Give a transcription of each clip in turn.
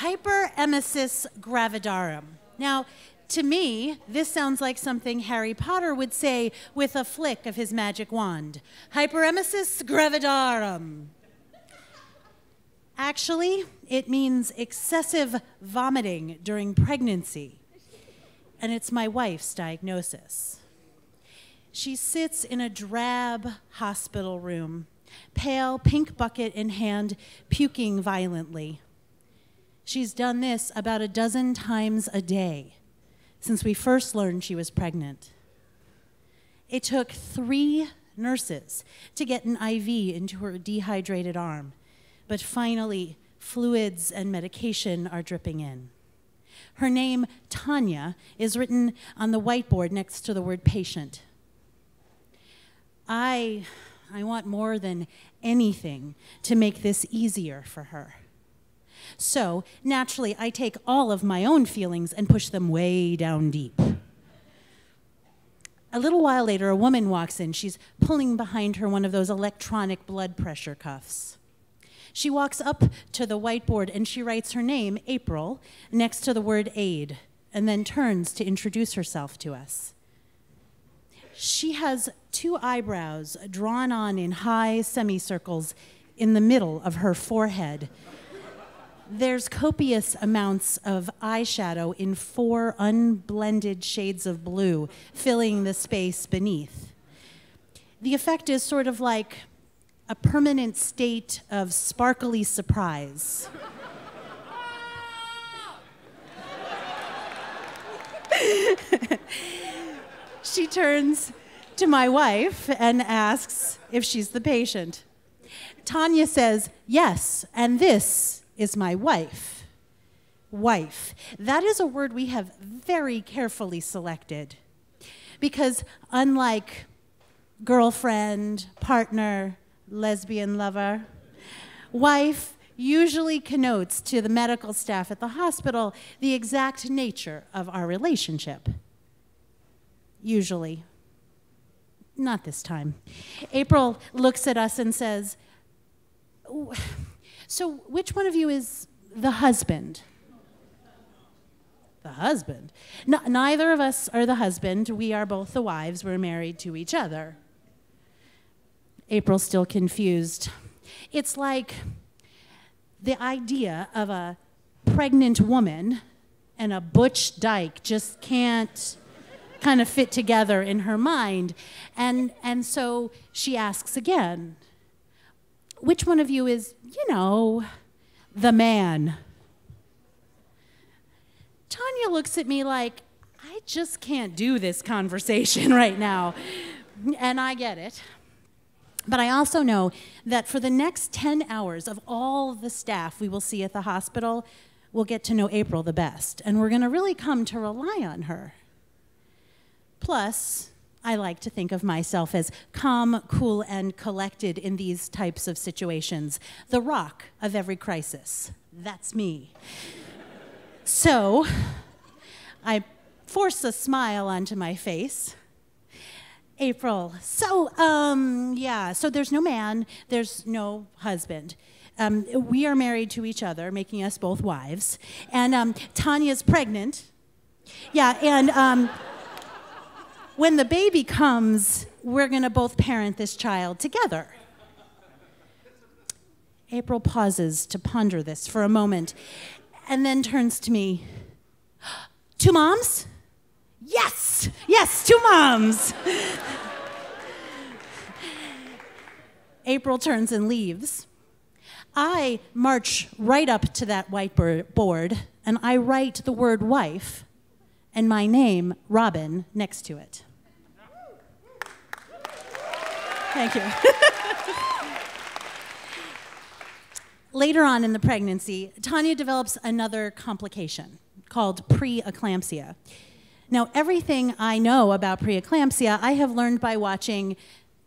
Hyperemesis gravidarum. Now, to me, this sounds like something Harry Potter would say with a flick of his magic wand. Hyperemesis gravidarum. Actually, it means excessive vomiting during pregnancy, and it's my wife's diagnosis. She sits in a drab hospital room, pale pink bucket in hand, puking violently. She's done this about a dozen times a day since we first learned she was pregnant. It took 3 nurses to get an IV into her dehydrated arm, but finally, fluids and medication are dripping in. Her name, Tanya, is written on the whiteboard next to the word patient. I want more than anything to make this easier for her. So, naturally, I take all of my own feelings and push them way down deep. A little while later, a woman walks in. She's pulling behind her one of those electronic blood pressure cuffs. She walks up to the whiteboard and she writes her name, April, next to the word aid, and then turns to introduce herself to us. She has 2 eyebrows drawn on in high semicircles in the middle of her forehead. There's copious amounts of eyeshadow in 4 unblended shades of blue, filling the space beneath. The effect is sort of like a permanent state of sparkly surprise. She turns to my wife and asks if she's the patient. Tanya says, yes, and this is my wife. Wife. That is a word we have very carefully selected because unlike girlfriend, partner, lesbian lover, wife usually connotes to the medical staff at the hospital the exact nature of our relationship. Usually. Not this time. April looks at us and says, so which one of you is the husband? The husband? No, neither of us are the husband. We are both the wives. We're married to each other. April's still confused. It's like the idea of a pregnant woman and a butch dyke just can't kind of fit together in her mind. And so she asks again, which one of you is, the man? Tanya looks at me like, I just can't do this conversation right now. And I get it. But I also know that for the next 10 hours of all the staff we will see at the hospital, we'll get to know April the best. And we're going to really come to rely on her. Plus, I like to think of myself as calm, cool, and collected in these types of situations. The rock of every crisis. That's me. So, I force a smile onto my face. April, so there's no man, there's no husband. We are married to each other, making us both wives. And Tanya's pregnant. Yeah, and when the baby comes, we're going to both parent this child together. April pauses to ponder this for a moment and then turns to me. 2 moms? Yes, 2 moms. April turns and leaves. I march right up to that whiteboard and I write the word wife and my name, Robin, next to it. Thank you. Later on in the pregnancy, Tanya develops another complication called preeclampsia. Now, everything I know about preeclampsia, I have learned by watching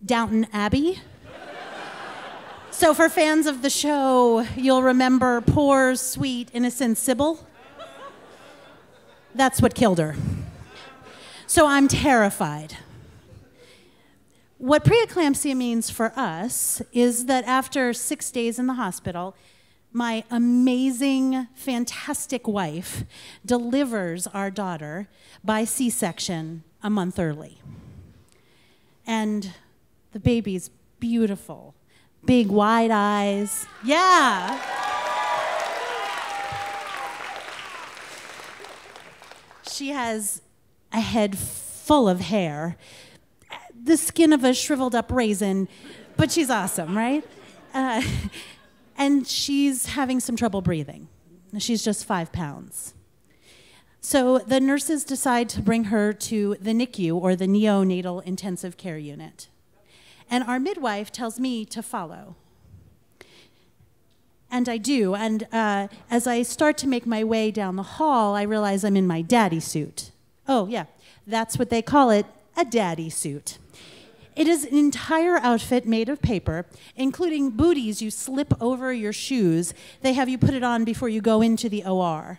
Downton Abbey. So for fans of the show, you'll remember poor, sweet, innocent Sybil. That's what killed her. So I'm terrified. What preeclampsia means for us is that after 6 days in the hospital, my amazing, fantastic wife delivers our daughter by C-section a month early. And the baby's beautiful, big wide eyes. Yeah. She has a head full of hair, the skin of a shriveled up raisin, but she's awesome, right? And she's having some trouble breathing. She's just 5 pounds. So the nurses decide to bring her to the NICU, or the neonatal intensive care unit. And our midwife tells me to follow. And I do. And as I start to make my way down the hall, I realize I'm in my daddy suit. Oh, yeah, that's what they call it, a daddy suit. It is an entire outfit made of paper, including booties you slip over your shoes. They have you put it on before you go into the OR.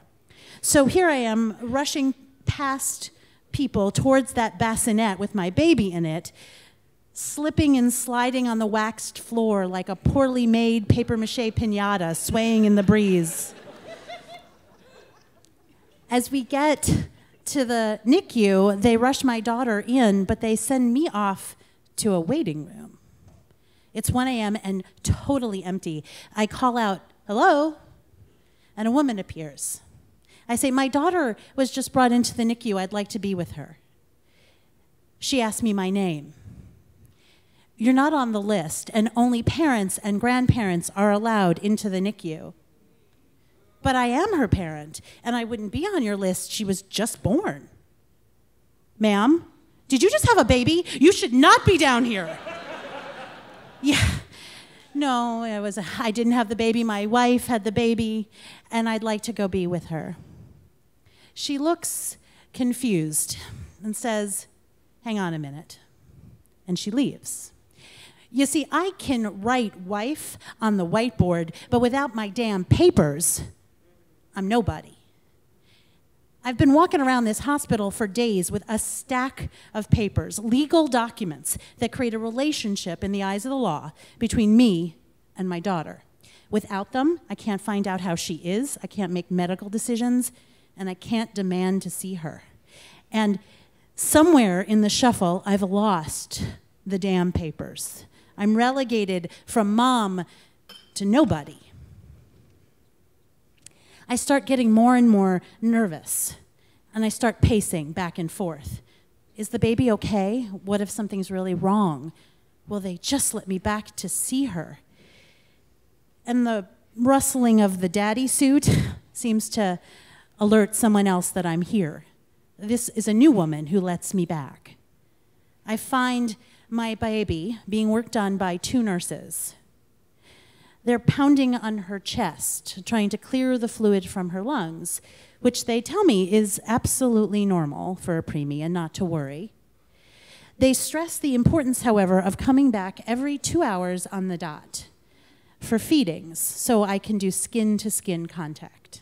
So here I am, rushing past people towards that bassinet with my baby in it, slipping and sliding on the waxed floor like a poorly made papier-mâché piñata swaying in the breeze. As we get to the NICU, they rush my daughter in, but they send me off to a waiting room. It's 1 a.m. and totally empty. I call out, "Hello?" And a woman appears. I say, "My daughter was just brought into the NICU. I'd like to be with her." She asked me my name. "You're not on the list, and only parents and grandparents are allowed into the NICU." "But I am her parent, and I wouldn't be on your list. She was just born." "Ma'am, did you just have a baby? You should not be down here." Yeah. No, I didn't have the baby. My wife had the baby, and I'd like to go be with her. She looks confused and says, "Hang on a minute." And she leaves. You see, I can write wife on the whiteboard, but without my damn papers, I'm nobody. I've been walking around this hospital for days with a stack of papers, legal documents that create a relationship in the eyes of the law between me and my daughter. Without them, I can't find out how she is, I can't make medical decisions, and I can't demand to see her. And somewhere in the shuffle, I've lost the damn papers. I'm relegated from mom to nobody. I start getting more and more nervous, and I start pacing back and forth. Is the baby okay? What if something's really wrong? Will they just let me back to see her? And the rustling of the daddy suit seems to alert someone else that I'm here. This is a new woman who lets me back. I find my baby being worked on by 2 nurses. They're pounding on her chest, trying to clear the fluid from her lungs, which they tell me is absolutely normal for a preemie and not to worry. They stress the importance, however, of coming back every 2 hours on the dot for feedings, so I can do skin-to-skin contact.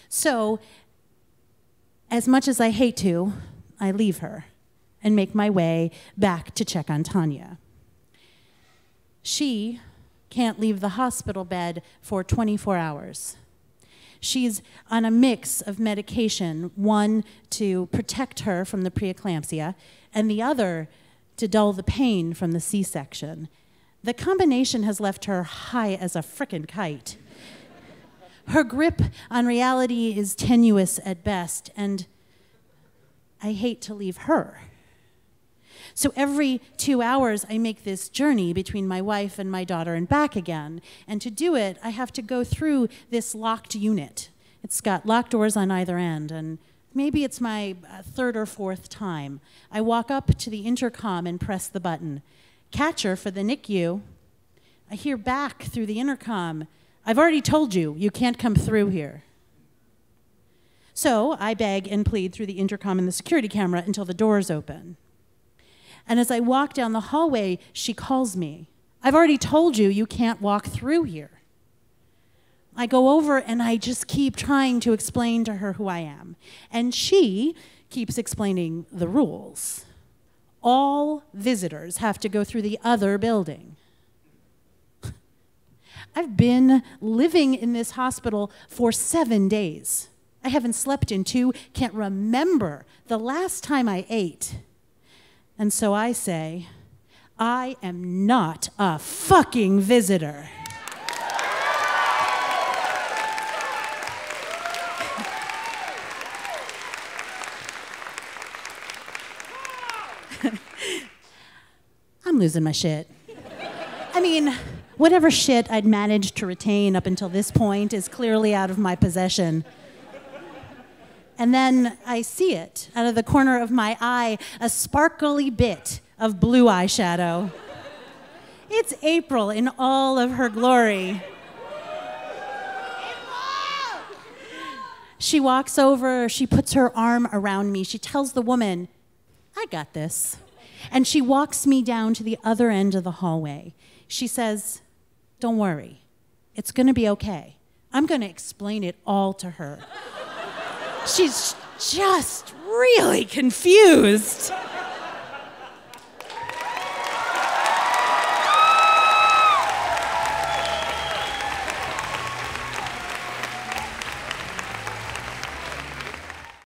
So, as much as I hate to, I leave her and make my way back to check on Tanya. She can't leave the hospital bed for 24 hours. She's on a mix of medication, one to protect her from the preeclampsia, and the other to dull the pain from the C-section. The combination has left her high as a frickin' kite. Her grip on reality is tenuous at best, and I hate to leave her. So every 2 hours, I make this journey between my wife and my daughter and back again. And to do it, I have to go through this locked unit. It's got locked doors on either end, and maybe it's my 3rd or 4th time. I walk up to the intercom and press the button. Katcher for the NICU. I hear back through the intercom, "I've already told you, you can't come through here." So I beg and plead through the intercom and the security camera until the doors open. And as I walk down the hallway, she calls me. "I've already told you, you can't walk through here." I go over and I just keep trying to explain to her who I am. And she keeps explaining the rules. All visitors have to go through the other building. I've been living in this hospital for 7 days. I haven't slept in 2, can't remember the last time I ate. And so I say, I am not a fucking visitor. I'm losing my shit. I mean, whatever shit I'd managed to retain up until this point is clearly out of my possession. And then I see it out of the corner of my eye, a sparkly bit of blue eyeshadow. It's April in all of her glory. She walks over, she puts her arm around me, she tells the woman, I got this. And she walks me down to the other end of the hallway. She says, don't worry, it's gonna be okay. I'm gonna explain it all to her. She's just really confused.